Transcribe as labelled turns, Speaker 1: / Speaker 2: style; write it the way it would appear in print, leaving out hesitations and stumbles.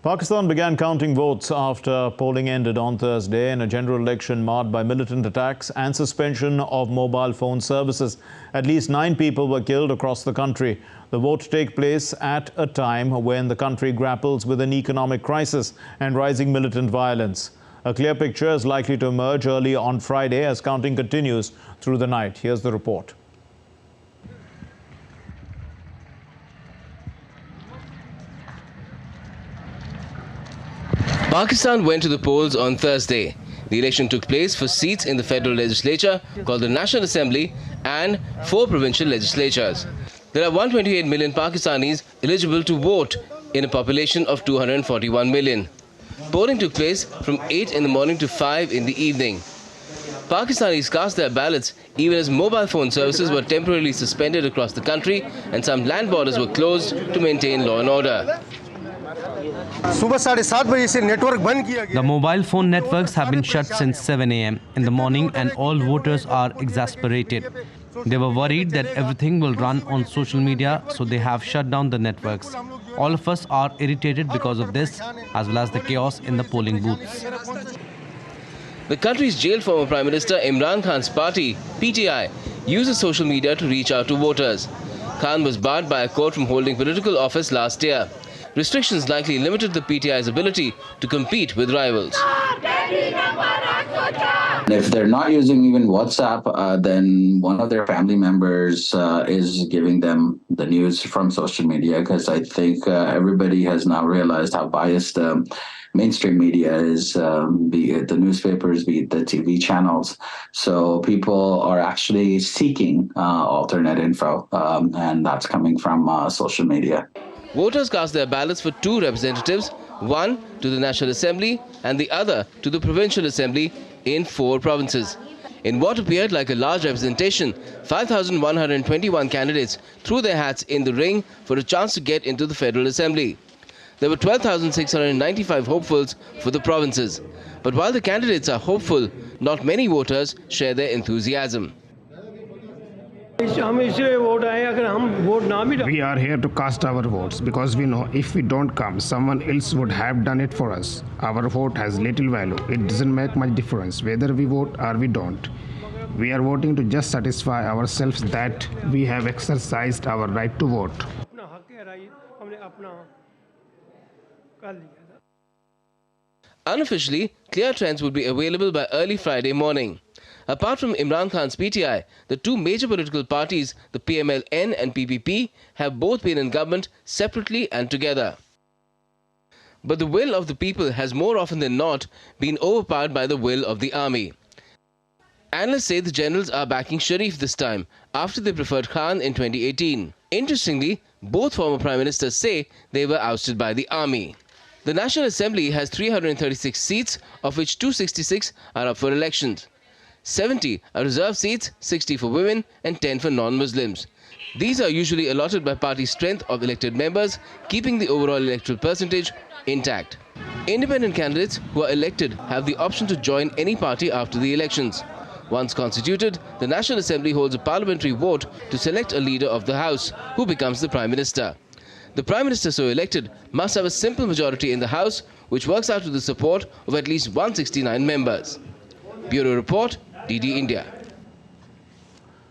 Speaker 1: Pakistan began counting votes after polling ended on Thursday in a general election marred by militant attacks and suspension of mobile phone services. At least 9 people were killed across the country. The vote takes place at a time when the country grapples with an economic crisis and rising militant violence. A clear picture is likely to emerge early on Friday as counting continues through the night. Here's the report.
Speaker 2: Pakistan went to the polls on Thursday. The election took place for seats in the federal legislature, called the National Assembly, and 4 provincial legislatures. There are 128 million Pakistanis eligible to vote in a population of 241 million. Polling took place from 8 in the morning to 5 in the evening. Pakistanis cast their ballots even as mobile phone services were temporarily suspended across the country and some land borders were closed to maintain law and order.
Speaker 3: The mobile phone networks have been shut since 7 a.m. in the morning and all voters are exasperated. They were worried that everything will run on social media, so they have shut down the networks. All of us are irritated because of this, as well as the chaos in the polling booths.
Speaker 2: The country's jailed former Prime Minister Imran Khan's party, PTI, uses social media to reach out to voters. Khan was barred by a court from holding political office last year. Restrictions likely limited the PTI's ability to compete with rivals.
Speaker 4: If they're not using even WhatsApp, then one of their family members is giving them the news from social media, because I think everybody has now realized how biased mainstream media is, be it the newspapers, be it the TV channels. So people are actually seeking alternate info, and that's coming from social media.
Speaker 2: Voters cast their ballots for 2 representatives, one to the National Assembly and the other to the Provincial Assembly in 4 provinces. In what appeared like a large representation, 5,121 candidates threw their hats in the ring for a chance to get into the Federal Assembly. There were 12,695 hopefuls for the provinces. But while the candidates are hopeful, not many voters share their enthusiasm.
Speaker 5: We are here to cast our votes because we know if we don't come, someone else would have done it for us. Our vote has little value. It doesn't make much difference whether we vote or we don't. We are voting to just satisfy ourselves that we have exercised our right to vote.
Speaker 2: Unofficially, clear trends would be available by early Friday morning. Apart from Imran Khan's PTI, the 2 major political parties, the PML-N and PPP, have both been in government separately and together. But the will of the people has more often than not been overpowered by the will of the army. Analysts say the generals are backing Sharif this time, after they preferred Khan in 2018. Interestingly, both former prime ministers say they were ousted by the army. The National Assembly has 336 seats, of which 266 are up for elections. 70 are reserved seats, 60 for women and 10 for non-Muslims. These are usually allotted by party strength of elected members, keeping the overall electoral percentage intact. Independent candidates who are elected have the option to join any party after the elections. Once constituted, the National Assembly holds a parliamentary vote to select a leader of the House, who becomes the Prime Minister. The Prime Minister so elected must have a simple majority in the House, which works out to the support of at least 169 members. Bureau Report, DD India.